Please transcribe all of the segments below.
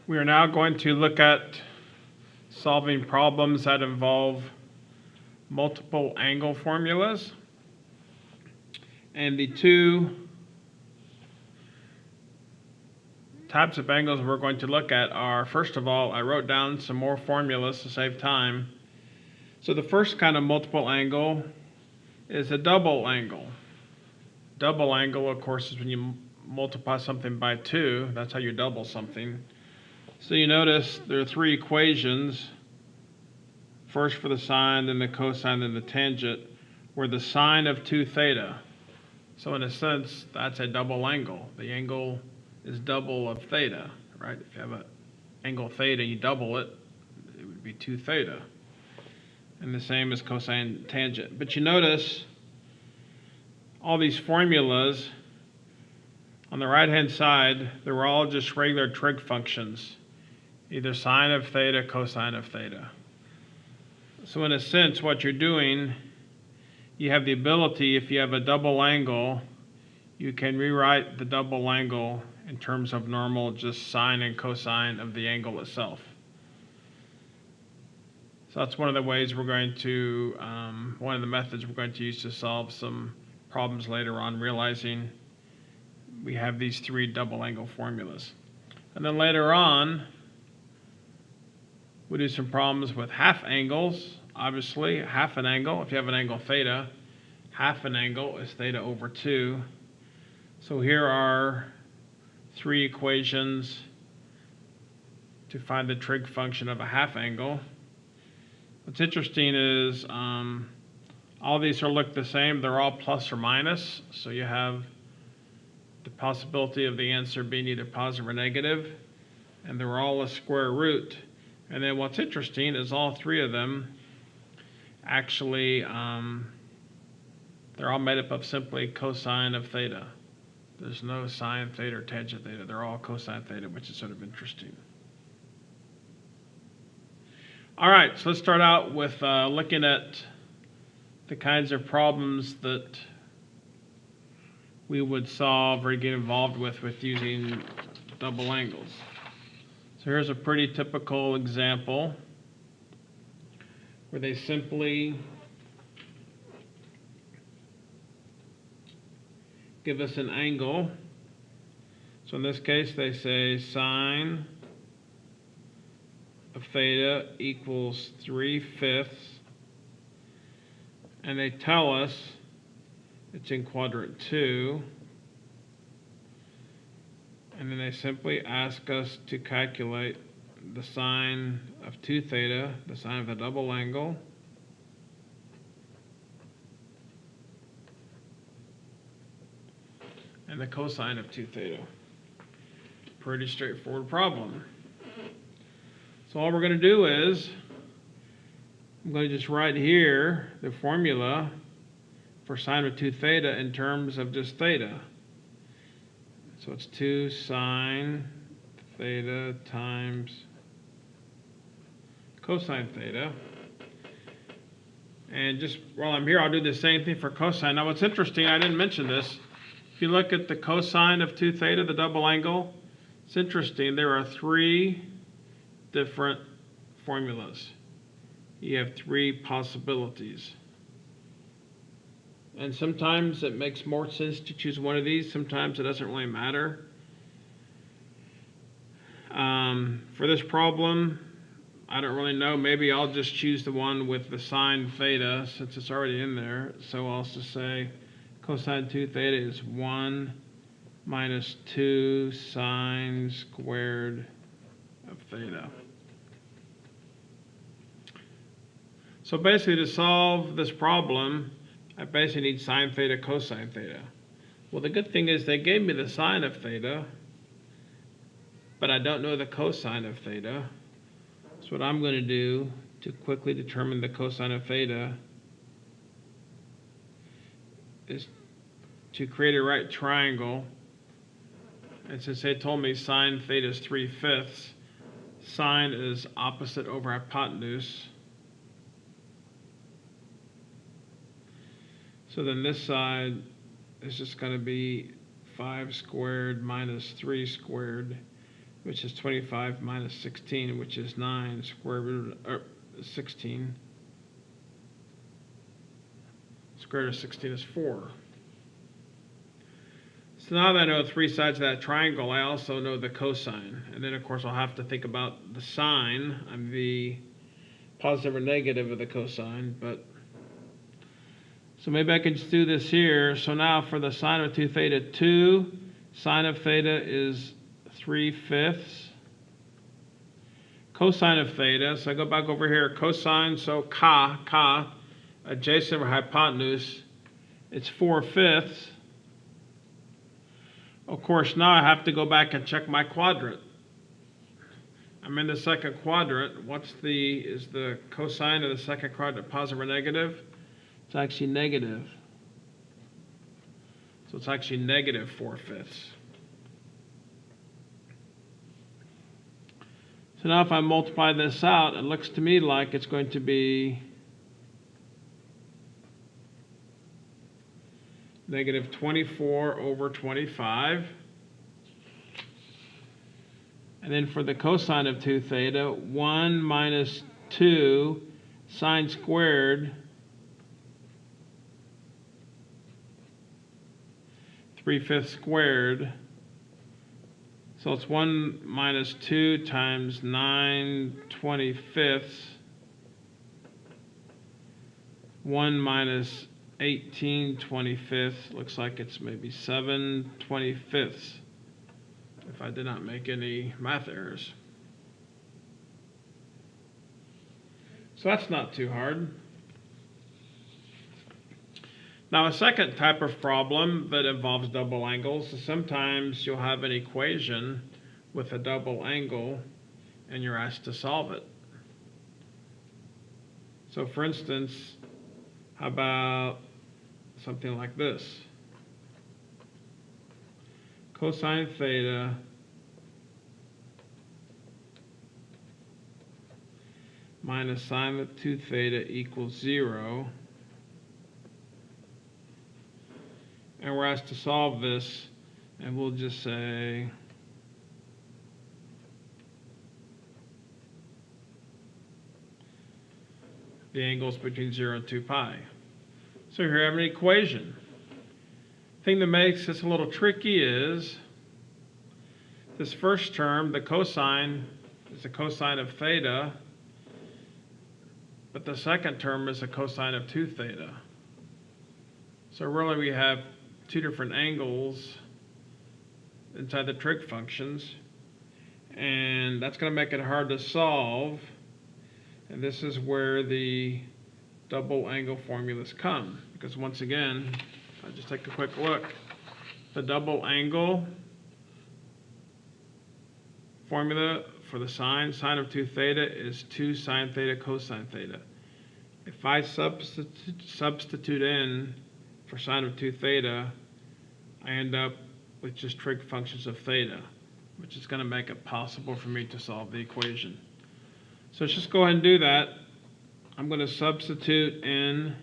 We are now going to look at solving problems that involve multiple angle formulas. And the two types of angles we're going to look at are, first of all, I wrote down some more formulas to save time. So the first kind of multiple angle is a double angle. Double angle, of course, is when you multiply something by 2. That's how you double something. So you notice there are three equations, first for the sine, then the cosine, then the tangent, where the sine of 2 theta. So in a sense, that's a double angle. The angle is double of theta, right? If you have an angle theta, you double it, it would be 2 theta. And the same as cosine tangent. But you notice all these formulas on the right-hand side, they were all just regular trig functions, either sine of theta, cosine of theta. So in a sense, what you're doing, you have the ability, if you have a double angle, you can rewrite the double angle in terms of normal, just sine and cosine of the angle itself. So that's one of the ways we're going to, one of the methods we're going to use to solve some problems later on, realizing we have these three double angle formulas. And then later on, we do some problems with half angles. Obviously, half an angle, if you have an angle theta, half an angle is theta over 2. So here are three equations to find the trig function of a half angle. What's interesting is all these look the same. They're all plus or minus. So you have the possibility of the answer being either positive or negative. And they're all a square root. And then what's interesting is all three of them actually, they're all made up of simply cosine of theta. There's no sine theta or tangent theta. They're all cosine theta, which is sort of interesting. All right, so let's start out with looking at the kinds of problems that we would solve or get involved with using double angles. So here's a pretty typical example where they simply give us an angle. So in this case, they say sine of theta equals 3/5, and they tell us it's in quadrant 2, and then they simply ask us to calculate the sine of 2 theta, the sine of the double angle, and the cosine of 2 theta. Pretty straightforward problem. So all we're going to do is, I'm going to just write here the formula for sine of 2 theta in terms of just theta. So it's 2 sine theta times cosine theta. And just while I'm here, I'll do the same thing for cosine. Now what's interesting, I didn't mention this, if you look at the cosine of 2 theta, the double angle, it's interesting, there are three different formulas. You have three possibilities. And sometimes it makes more sense to choose one of these, sometimes it doesn't really matter. For this problem, I don't really know, maybe I'll just choose the one with the sine theta since it's already in there. So I'll just say cosine 2 theta is 1 minus 2 sine squared of theta. So basically to solve this problem, I basically need sine theta, cosine theta. Well, the good thing is they gave me the sine of theta, but I don't know the cosine of theta. So what I'm going to do to quickly determine the cosine of theta is to create a right triangle. And since they told me sine theta is 3/5, sine is opposite over hypotenuse. So then this side is just going to be 5 squared minus 3 squared, which is 25 minus 16, which is 9, square root of 16. Square root of 16 is 4. So now that I know three sides of that triangle, I also know the cosine. And then, of course, I'll have to think about the sine. I'm the positive or negative of the cosine. So maybe I can just do this here. So now for the sine of 2 theta, 2. Sine of theta is 3/5. Cosine of theta, so I go back over here. Cosine, so ka, adjacent or hypotenuse, it's 4/5. Of course, now I have to go back and check my quadrant. I'm in the second quadrant. Is the cosine of the second quadrant positive or negative? It's actually negative. So it's actually negative 4/5. So now if I multiply this out, it looks to me like it's going to be negative 24 over 25. And then for the cosine of 2 theta, 1 minus 2 sine squared 3/5 squared. So it's 1 minus 2 times 9/25. 1 minus 18/25. Looks like it's maybe 7/25. If I did not make any math errors. So that's not too hard. Now a second type of problem that involves double angles is sometimes you'll have an equation with a double angle and you're asked to solve it. So for instance, how about something like this? Cosine theta minus sine of 2 theta equals 0. And we're asked to solve this, and we'll just say the angles between 0 and 2 pi. So here I have an equation. The thing that makes this a little tricky is this first term, the cosine, is the cosine of theta, but the second term is the cosine of 2 theta. So really we have two different angles inside the trig functions, and that's going to make it hard to solve. And this is where the double angle formulas come, because once again, I'll just take a quick look. The double angle formula for the sine of 2 theta is 2 sine theta cosine theta. If I substitute in for sine of 2 theta, I end up with just trig functions of theta, which is going to make it possible for me to solve the equation. So let's just go ahead and do that. I'm going to substitute in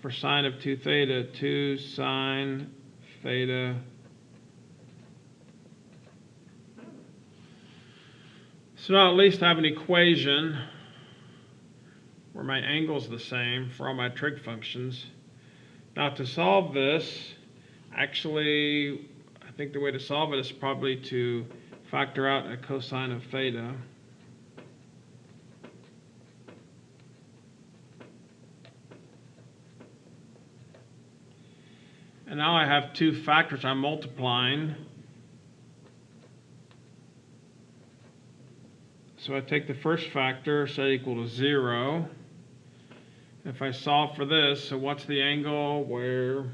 for sine of 2 theta, 2 sine theta so now at least I have an equation where my angle is the same for all my trig functions. Now to solve this, actually, I think the way to solve it is probably to factor out a cosine of theta. And now I have two factors I'm multiplying. So I take the first factor, set equal to 0. If I solve for this, so what's the angle where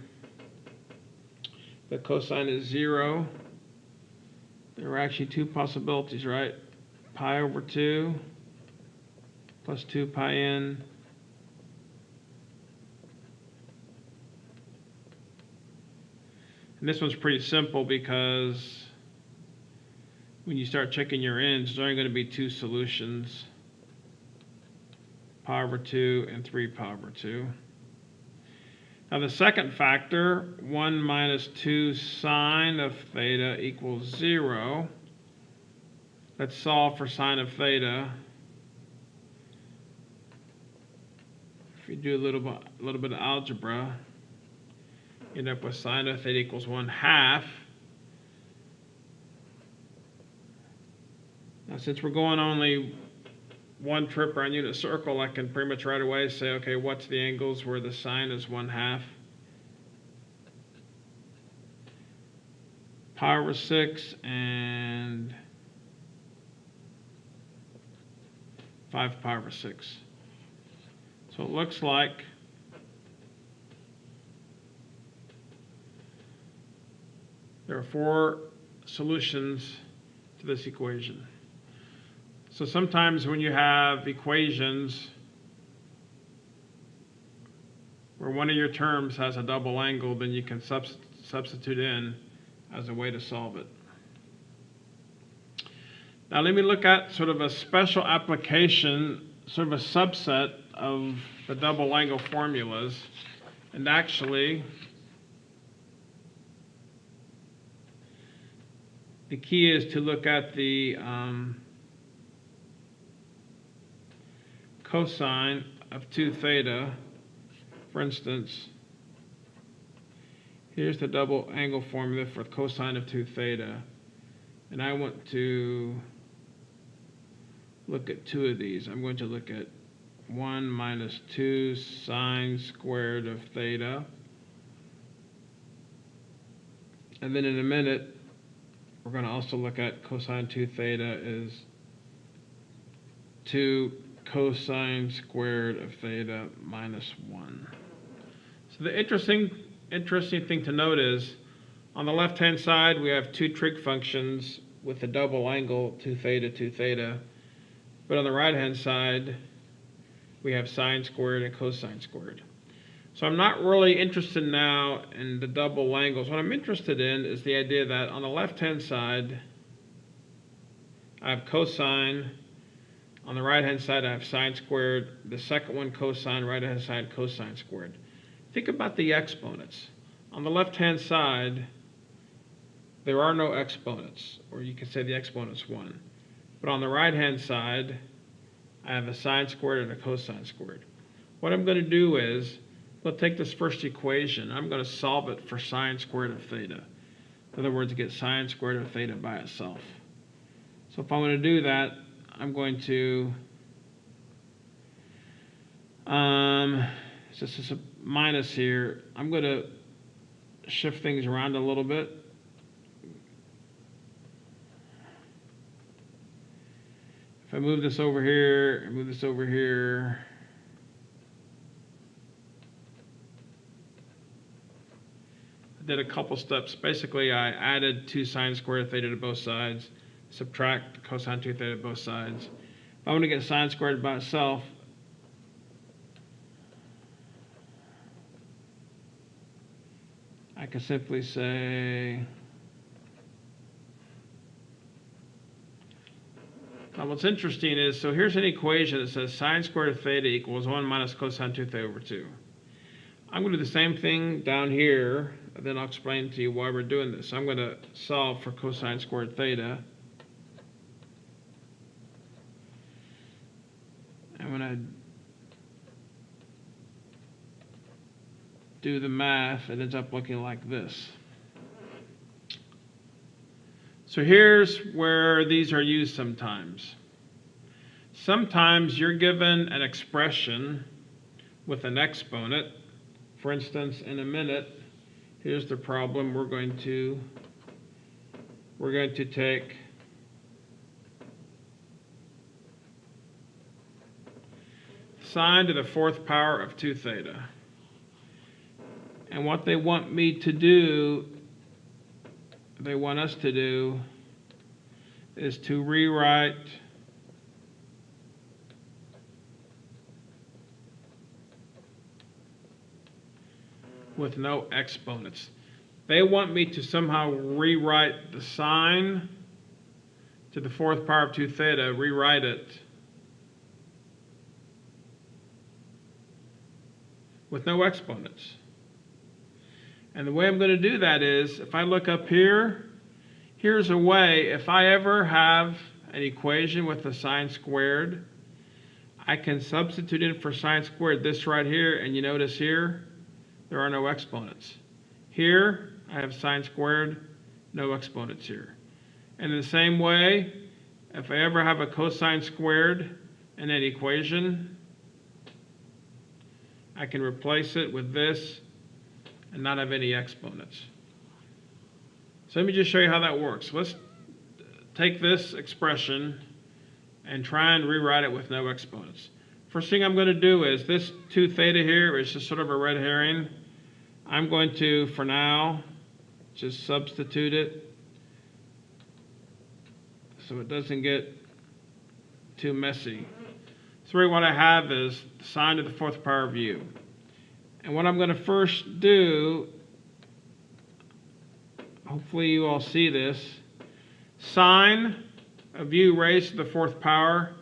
the cosine is 0? There are actually two possibilities, right? Pi over 2 plus 2 pi n. And this one's pretty simple because when you start checking your n's, there's only going to be two solutions. Pi over 2 and 3 pi over 2. Now the second factor, 1 minus 2 sine of theta equals 0. Let's solve for sine of theta. If you do a little bit of algebra, you end up with sine of theta equals 1/2. Now, since we're going only one trip around unit circle, I can pretty much right away say, okay, what's the angles where the sine is 1/2? Pi over 6 and 5 pi over 6. So it looks like there are 4 solutions to this equation. So sometimes when you have equations where one of your terms has a double angle, then you can substitute in as a way to solve it. Now let me look at sort of a special application, sort of a subset of the double angle formulas. And actually, the key is to look at the cosine of 2 theta. For instance, here's the double angle formula for cosine of 2 theta. And I want to look at 2 of these. I'm going to look at 1 minus 2 sine squared of theta. And then in a minute, we're going to also look at cosine 2 theta is 2 cosine squared of theta minus 1. So the interesting thing to note is, on the left-hand side, we have 2 trig functions with a double angle 2 theta. But on the right-hand side, we have sine squared and cosine squared. So I'm not really interested now in the double angles. What I'm interested in is the idea that on the left-hand side, I have cosine. On the right-hand side, I have sine squared. The second one, cosine. Right-hand side, cosine squared. Think about the exponents. On the left-hand side, there are no exponents, or you can say the exponent's 1. But on the right-hand side, I have a sine squared and a cosine squared. What I'm going to do is, let's take this first equation. I'm going to solve it for sine squared of theta. In other words, get sine squared of theta by itself. So if I'm going to do that, I'm going to, since it's a minus here, I'm going to shift things around a little bit. If I move this over here and move this over here, I did a couple steps. Basically, I added 2 sine squared theta to both sides, subtract cosine 2 theta to both sides. If I want to get sine squared by itself, I can simply say, now what's interesting is, so here's an equation that says sine squared of theta equals 1 minus cosine 2 theta over 2. I'm going to do the same thing down here, and then I'll explain to you why we're doing this. So I'm going to solve for cosine squared theta. And when I do the math, it ends up looking like this. So here's where these are used sometimes. Sometimes you're given an expression with an exponent. For instance, in a minute, here's the problem. We're going to take sine to the 4th power of 2 theta. And what they want me to do, they want us to do, is to rewrite with no exponents. They want me to somehow rewrite the sine to the 4th power of 2 theta, rewrite it with no exponents. And the way I'm going to do that is, if I look up here, here's a way, if I ever have an equation with the sine squared. I can substitute in for sine squared this right here, and you notice here, there are no exponents. Here, I have sine squared, no exponents here. And in the same way, if I ever have a cosine squared in an equation, I can replace it with this and not have any exponents. So let me just show you how that works. Let's take this expression and try and rewrite it with no exponents. First thing I'm going to do is this 2 theta here is just sort of a red herring. I'm going to, for now, just substitute it so it doesn't get too messy. So really what I have is sine to the 4th power of u. And what I'm going to first do, hopefully you all see this, sine of u raised to the 4th power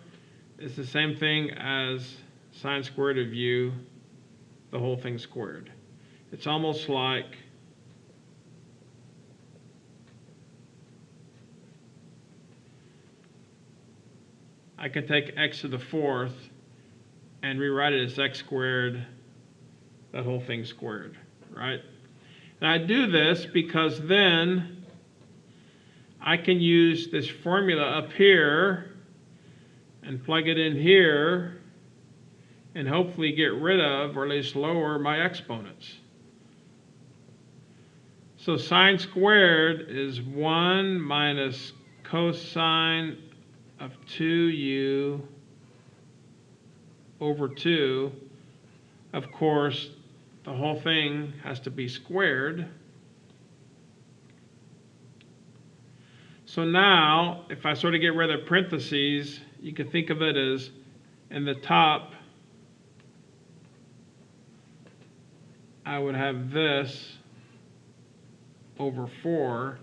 is the same thing as sine squared of u, the whole thing squared. It's almost like I can take x to the 4th and rewrite it as x squared, that whole thing squared, right? And I do this because then I can use this formula up here and plug it in here and hopefully get rid of, or at least lower, my exponents. So sine squared is 1 minus cosine of 2u over 2. Of course, the whole thing has to be squared. So now, if I sort of get rid of the parentheses, you can think of it as in the top, I would have this over 4.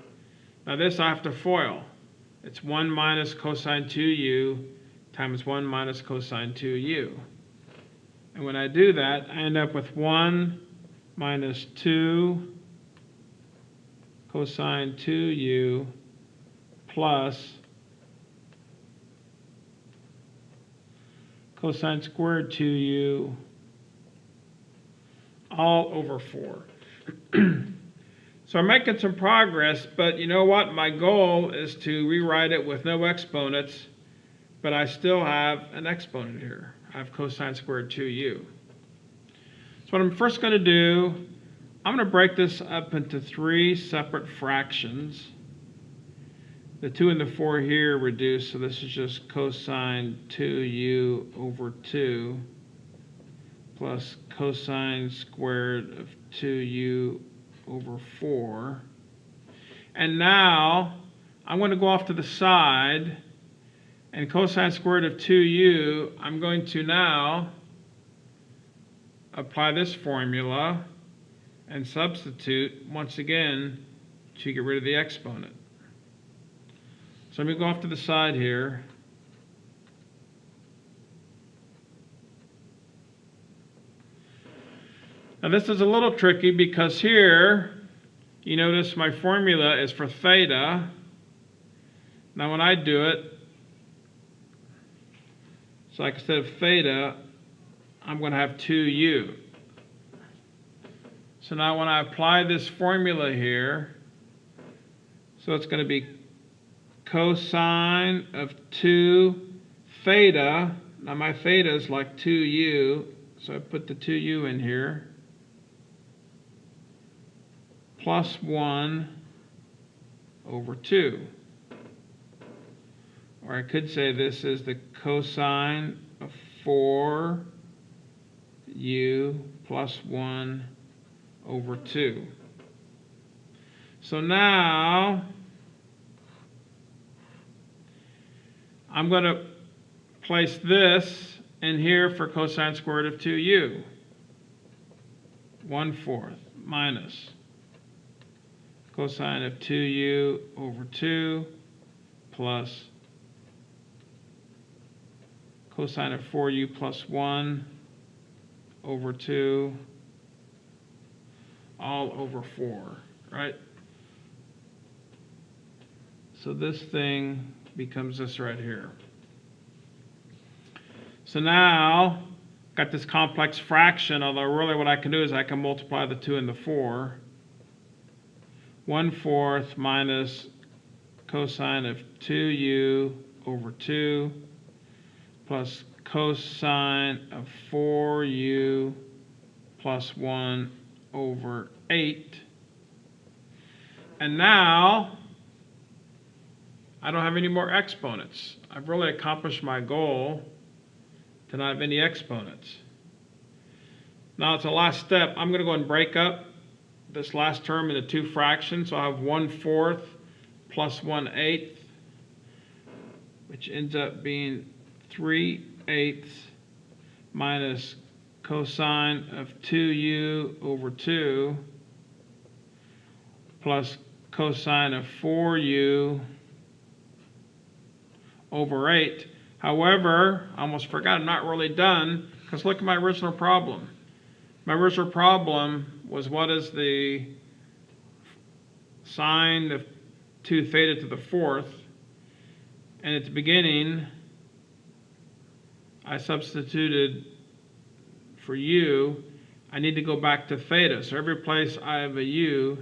Now this I have to FOIL. It's 1 minus cosine 2u times 1 minus cosine 2u. And when I do that, I end up with 1 minus 2 cosine 2u plus cosine squared 2u all over 4. So I'm making some progress, but you know what? My goal is to rewrite it with no exponents, but I still have an exponent here. I have cosine squared 2u. So what I'm first going to do, I'm going to break this up into 3 separate fractions. The 2 and the 4 here reduce, so this is just cosine 2u over 2 plus cosine squared of 2u over 4. And now I'm going to go off to the side, and cosine squared of 2u, I'm going to now apply this formula and substitute once again to get rid of the exponent. So let me go off to the side here. Now this is a little tricky because here, you notice my formula is for theta. Now when I do it, so like instead of theta, I'm going to have 2u. So now when I apply this formula here, so it's going to be cosine of 2 theta. Now my theta is like 2u, so I put the 2u in here. Plus 1 over 2. Or I could say this is the cosine of 4u plus 1 over 2. So now I'm going to place this in here for cosine squared of 2u. 1/4 minus cosine of 2u over 2 plus cosine of 4u plus 1 over 2 all over 4, right? So this thing becomes this right here. So now, got this complex fraction, although really what I can do is I can multiply the 2 and the 4. 1/4 minus cosine of 2u over 2 plus cosine of 4u plus 1 over 8. And now, I don't have any more exponents. I've really accomplished my goal to not have any exponents. Now it's the last step. I'm going to go and break up this last term into 2 fractions. So I have 1/4 plus 1/8, which ends up being 3/8 minus cosine of 2u over 2 plus cosine of 4u over 8. However, I almost forgot, I'm not really done, because look at my original problem. My original problem was what is the sine of 2 theta to the 4th, and at the beginning I substituted for u. I need to go back to theta, so every place I have a u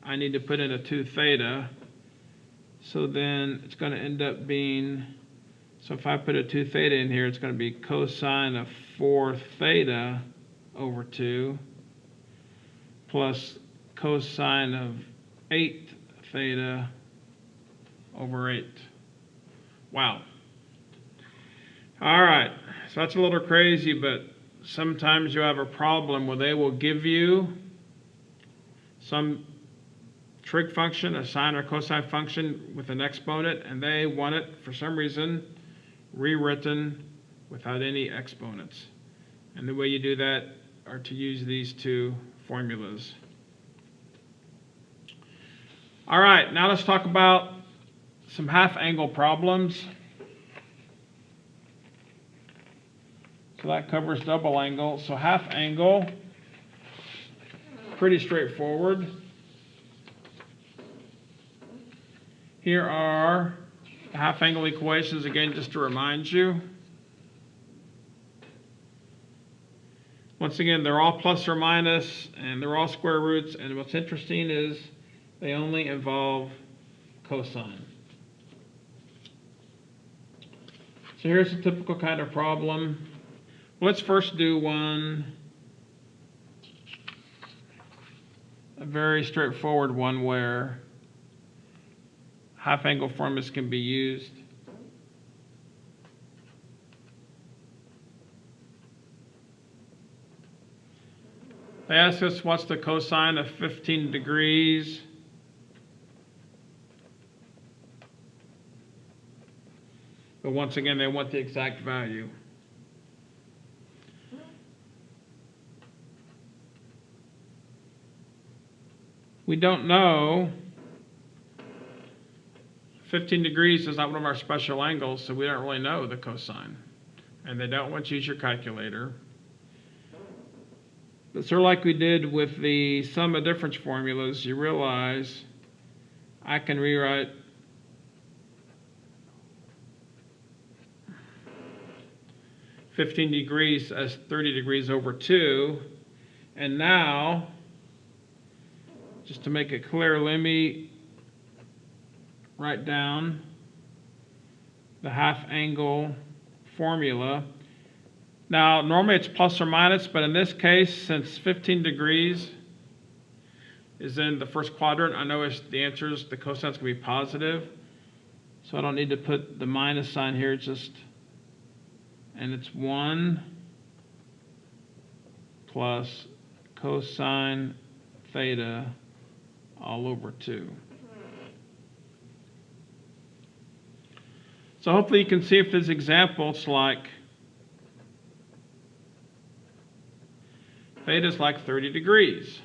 I need to put in a 2 theta. So then it's going to end up being, so if I put a 2 theta in here, it's going to be cosine of 4 theta over 2 plus cosine of 8 theta over 8. Wow. All right, so that's a little crazy, but sometimes you have a problem where they will give you some trig function, a sine or cosine function with an exponent, and they want it, for some reason, rewritten without any exponents. And the way you do that are to use these 2 formulas. All right, now let's talk about some half-angle problems. So that covers double angle. So half angle, pretty straightforward. Here are the half angle equations, again, just to remind you. Once again, they're all plus or minus, and they're all square roots, and what's interesting is they only involve cosine. So here's a typical kind of problem. Let's first do one, a very straightforward one where half angle formulas can be used. They ask us what's the cosine of 15 degrees. But once again, they want the exact value. We don't know. 15 degrees is not one of our special angles, so we don't really know the cosine. And they don't want you to use your calculator. But sort of like we did with the sum of difference formulas, you realize I can rewrite (15 degrees) as 30 degrees over 2. And now, just to make it clear, let me write down the half angle formula. Now, normally it's plus or minus, but in this case, since 15 degrees is in the first quadrant, I know the answer is the cosine's going to be positive. So I don't need to put the minus sign here, and it's 1 plus cosine theta all over 2. So hopefully you can see if there's examples like theta is like 30 degrees.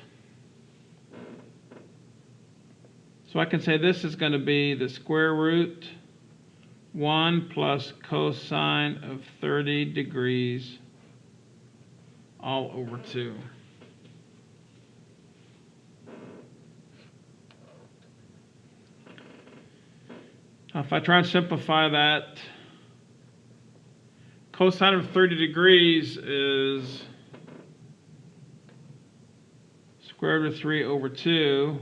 So I can say this is going to be the square root 1 plus cosine of 30 degrees all over 2. Now if I try and simplify that, cosine of 30 degrees is square root of 3 over 2.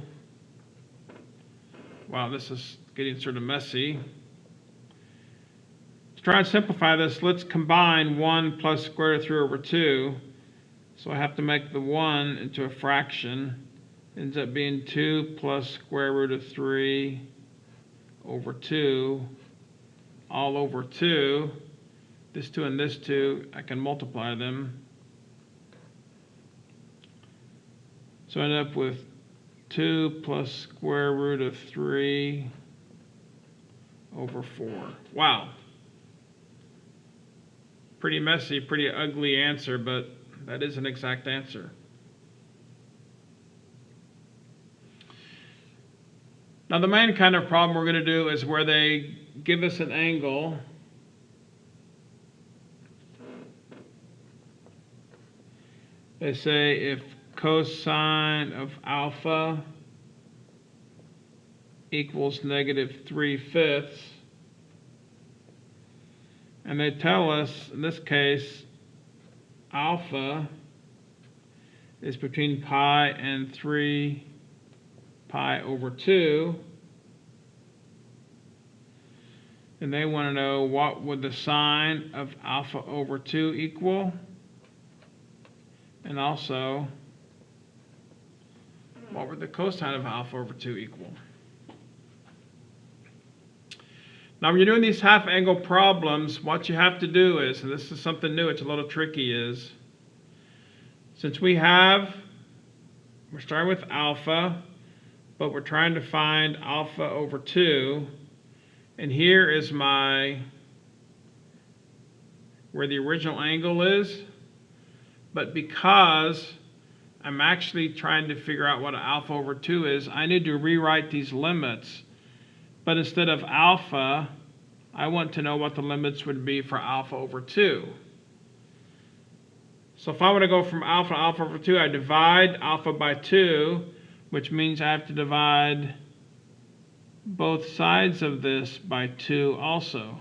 Wow, this is getting sort of messy. To try and simplify this, let's combine 1 plus square root of 3 over 2. So I have to make the 1 into a fraction. Ends up being 2 plus square root of 3 over 2 all over 2. This 2 and this 2, I can multiply them. So I end up with 2 plus square root of 3 over 4. Wow. Pretty messy, pretty ugly answer, but that is an exact answer. Now the main kind of problem we're going to do is where they give us an angle. They say if cosine of alpha equals negative 3/5, and they tell us, in this case, alpha is between pi and 3 pi over 2, and they want to know what would the sine of alpha over 2 equal, and also what would the cosine of alpha over 2 equal. Now when you're doing these half angle problems, what you have to do is, and this is something new, it's a little tricky, is since we're starting with alpha, but we're trying to find alpha over 2, and here is where the original angle is, but because I'm actually trying to figure out what alpha over 2 is, I need to rewrite these limits. But instead of alpha, I want to know what the limits would be for alpha over 2. So if I want to go from alpha to alpha over 2, I divide alpha by 2, which means I have to divide both sides of this by 2 also.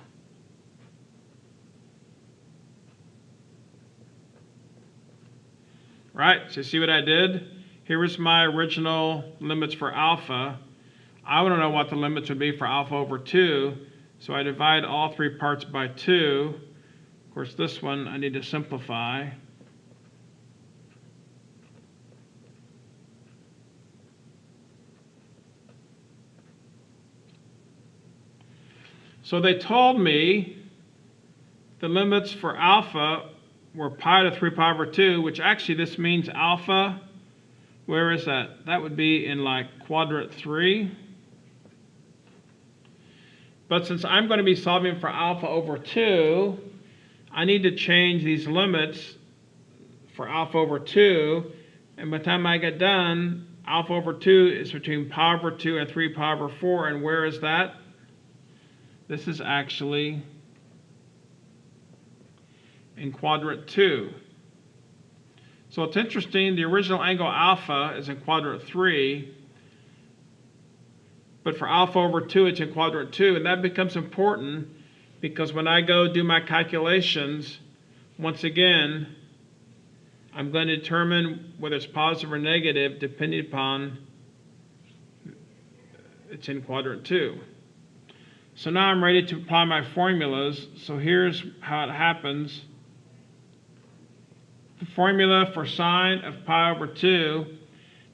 Right, so you see what I did? Here was my original limits for alpha. I want to know what the limits would be for alpha over 2, so I divide all 3 parts by 2. Of course, this one I need to simplify. So they told me the limits for alpha were pi to 3 pi over 2, which actually this means alpha, where is that? That would be in like quadrant 3. But since I'm going to be solving for alpha over 2, I need to change these limits for alpha over 2. And by the time I get done, alpha over 2 is between pi over 2 and 3 pi over 4. And where is that? This is actually in quadrant 2. So it's interesting, the original angle alpha is in quadrant 3, but for alpha over 2 it's in quadrant 2, and that becomes important because when I go do my calculations, once again, I'm going to determine whether it's positive or negative depending upon it's in quadrant 2. So now I'm ready to apply my formulas. So here's how it happens. The formula for sine of pi over 2.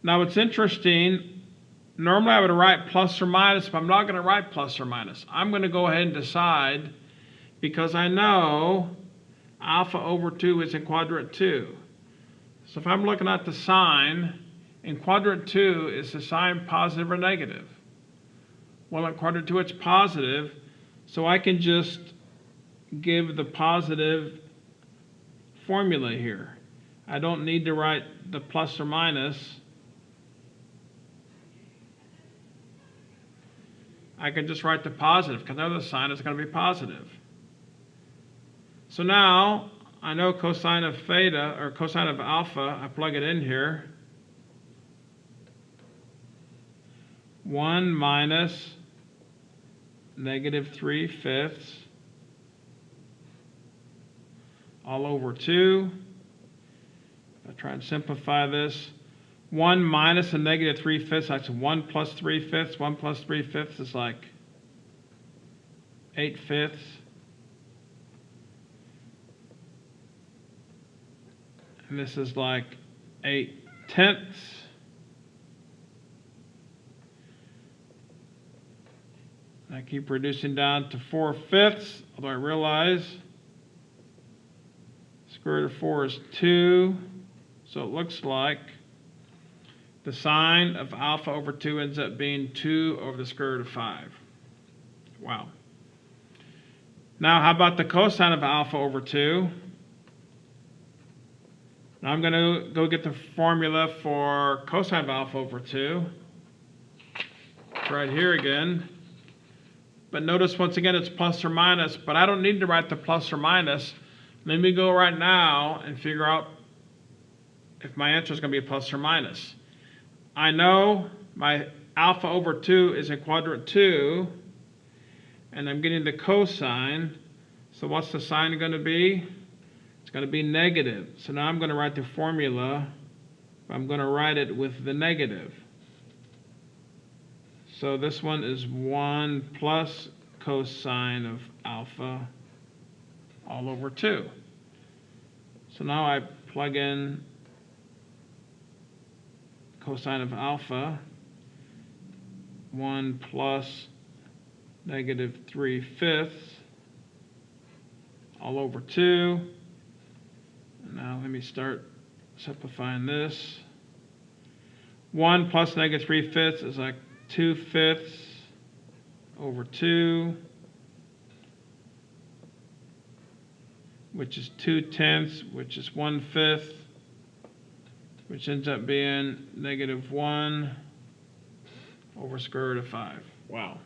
Now what's interesting, normally I would write plus or minus, but I'm not going to write plus or minus. I'm going to go ahead and decide because I know alpha over 2 is in quadrant 2. So if I'm looking at the sine, in quadrant 2, is the sine positive or negative? Well, in quadrant 2 it's positive, so I can just give the positive formula here. I don't need to write the plus or minus. I can just write the positive because I know the sine is going to be positive. So now I know cosine of theta, or cosine of alpha, I plug it in here. 1 minus negative 3/5 all over 2. If I try and simplify this, 1 minus a negative 3/5, that's 1 plus 3/5. 1 plus 3/5 is like 8/5. And this is like 8/10. I keep reducing down to 4/5, although I realize square root of 4 is 2. So it looks like the sine of alpha over 2 ends up being 2 over the square root of 5. Wow. Now, how about the cosine of alpha over 2? Now I'm going to go get the formula for cosine of alpha over 2. It's right here again. But notice once again it's plus or minus, but I don't need to write the plus or minus. Let me go right now and figure out if my answer is going to be a plus or minus. I know my alpha over 2 is in quadrant 2, and I'm getting the cosine. So what's the sine going to be? It's going to be negative. So now I'm going to write the formula. I'm going to write it with the negative. So this one is 1 plus cosine of alpha all over 2. So now I plug in cosine of alpha, 1 plus negative 3/5 all over 2. And now let me start simplifying this. 1 plus negative 3/5 is like 2/5 over 2, which is 2/10, which is 1/5, which ends up being negative 1 over square root of 5. Wow.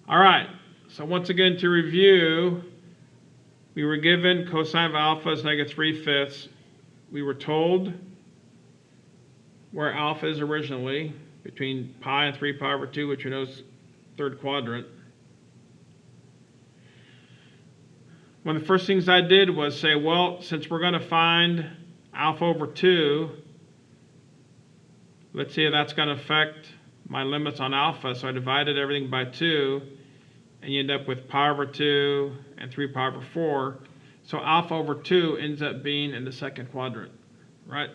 All right, so once again to review, we were given cosine of alpha is negative 3/5. We were told where alpha is originally, between pi and 3 pi over 2, which we know is third quadrant. One of the first things I did was say, well, since we're going to find alpha over 2, let's see if that's going to affect my limits on alpha. So I divided everything by 2, and you end up with pi over 2 and 3 pi over 4. So alpha over 2 ends up being in the second quadrant, right?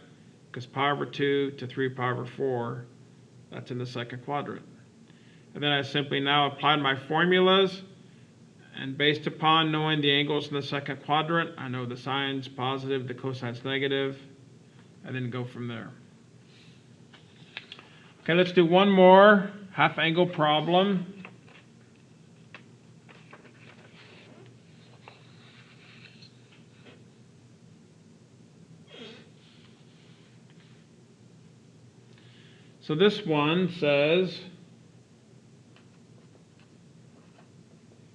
Because pi over 2 to 3 pi over 4, that's in the second quadrant. And then I simply now applied my formulas, and based upon knowing the angles in the second quadrant, I know the sine's positive, the cosine's negative, and then go from there. Okay, let's do one more half angle problem. So this one says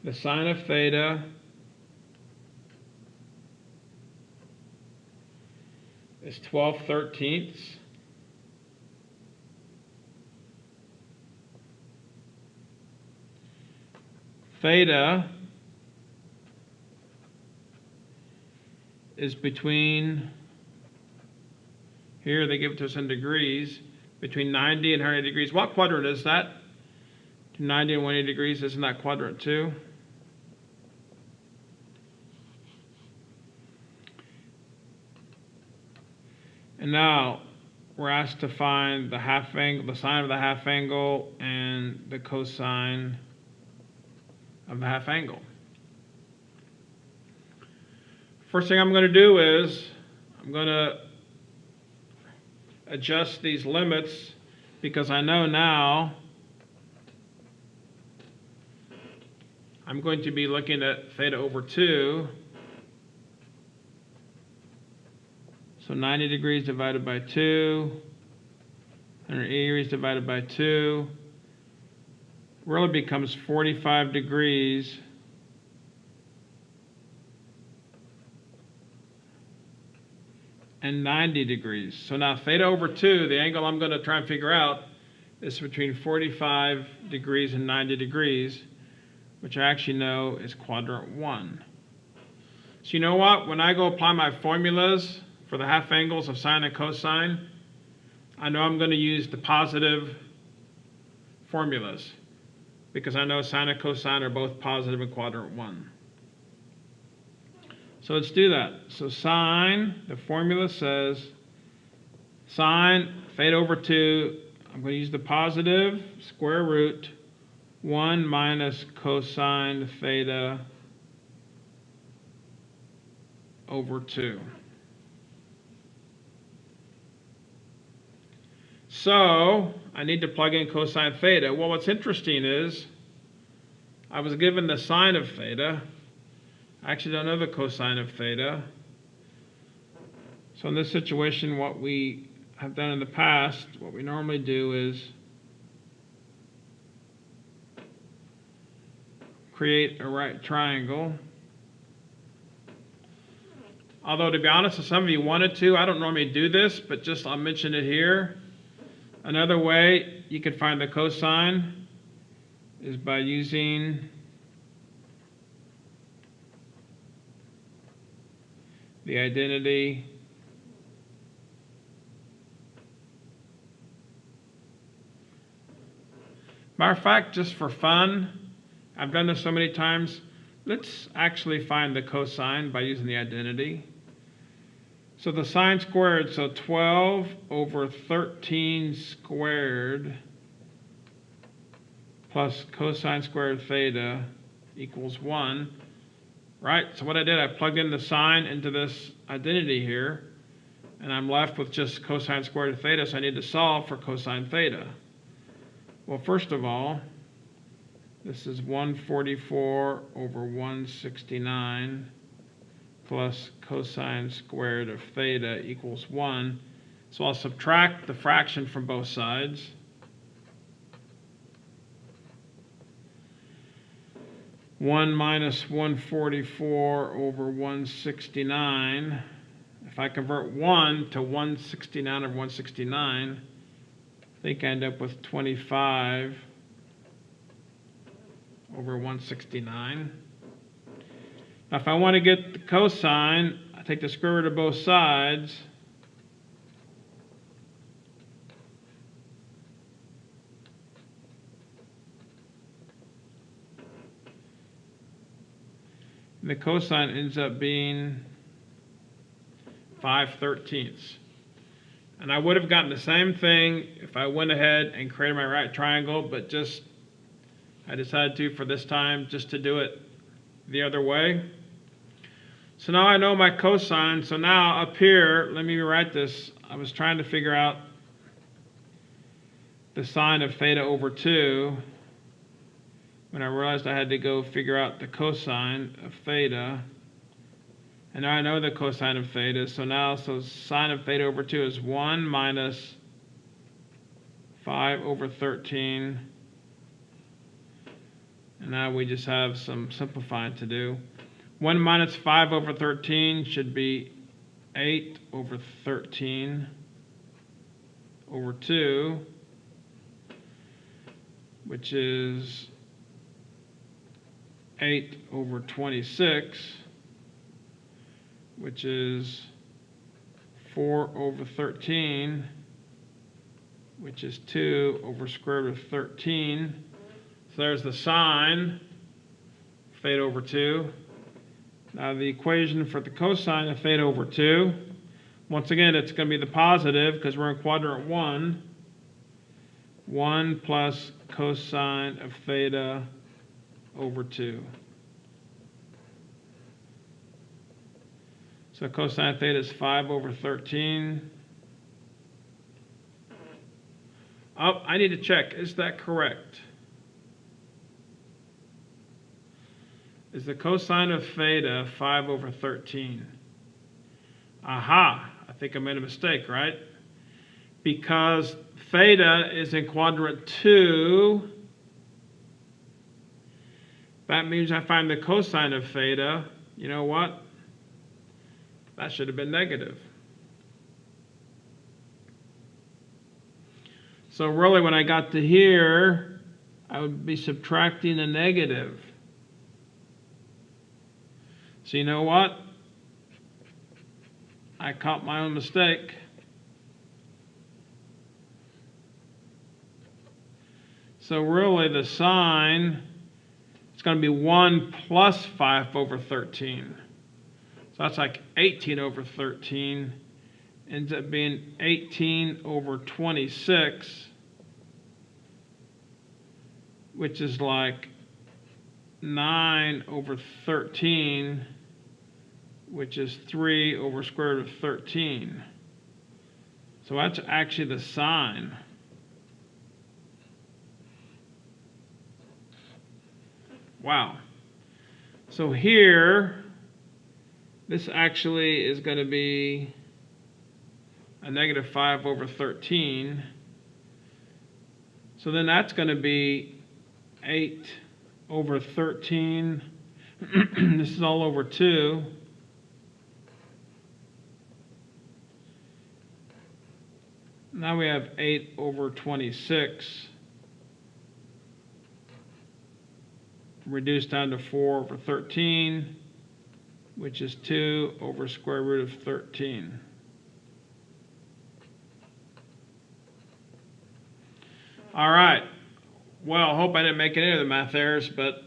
the sine of theta is 12/13. Theta is between, here they give it to us in degrees, between 90 and 180 degrees. What quadrant is that? 90 and 180 degrees, isn't that quadrant 2? And now we're asked to find the half angle, the sine of the half angle, and the cosine of the half angle. First thing I'm going to do is I'm going to adjust these limits, because I know now I'm going to be looking at theta over 2. So 90 degrees divided by 2, 180 degrees divided by 2, really becomes 45 degrees and 90 degrees. So now theta over 2, the angle I'm going to try and figure out, is between 45 degrees and 90 degrees, which I actually know is quadrant 1. So you know what? When I go apply my formulas for the half angles of sine and cosine, I know I'm going to use the positive formulas because I know sine and cosine are both positive in quadrant 1. So let's do that. So sine, the formula says sine theta over 2, I'm going to use the positive square root 1 minus cosine theta over 2. So I need to plug in cosine theta. Well, what's interesting is I was given the sine of theta. I actually don't know the cosine of theta. So in this situation, what we have done in the past, what we normally do is create a right triangle. Although, to be honest, if some of you wanted to, I don't normally do this, but just I'll mention it here. Another way you can find the cosine is by using the identity matter of fact, just for fun, I've done this so many times, let's actually find the cosine by using the identity. So the sine squared, so 12 over 13 squared plus cosine squared theta equals 1. Right, so what I did, I plugged in the sine into this identity here, and I'm left with just cosine squared of theta, so I need to solve for cosine theta. Well, first of all, this is 144 over 169 plus cosine squared of theta equals 1. So I'll subtract the fraction from both sides. One minus 144 over 169. If I convert 1 to 169 over 169, I think I end up with 25 over 169. Now, if I want to get the cosine, I take the square root of both sides. And the cosine ends up being 5/13. And I would have gotten the same thing if I went ahead and created my right triangle, but just I decided to, for this time, just to do it the other way. So now I know my cosine. So now up here, let me rewrite this. I was trying to figure out the sine of theta over 2 when I realized I had to go figure out the cosine of theta. And now I know the cosine of theta. So now, sine of theta over 2 is 1 minus 5 over 13. And now we just have some simplifying to do. 1 minus 5 over 13 should be 8 over 13 over 2, which is 8 over 26, which is 4 over 13, which is 2 over square root of 13. So there's the sine, theta over 2. Now the equation for the cosine of theta over 2, once again, it's going to be the positive because we're in quadrant 1. 1 plus cosine of theta over 2. So cosine of theta is 5 over 13. Oh, I need to check. Is that correct? Is the cosine of theta 5 over 13? Aha, I think I made a mistake, right? Because theta is in quadrant 2, that means I find the cosine of theta. You know what? That should have been negative. So really when I got to here, I would be subtracting a negative. So you know what? I caught my own mistake. So really the sine, it's going to be 1 plus 5 over 13. So that's like 18 over 13. Ends up being 18 over 26, which is like 9 over 13, which is 3 over square root of 13. So that's actually the sine. Wow. So here, this actually is going to be a negative 5 over 13. So then that's going to be 8 over 13. This is all over 2. Now we have 8 over 26. Reduced down to 4 over 13, which is 2 over square root of 13. All right. Well, I hope I didn't make any of the math errors, but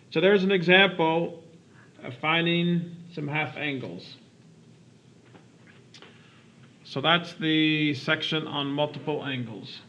so there's an example of finding some half angles. So that's the section on multiple angles.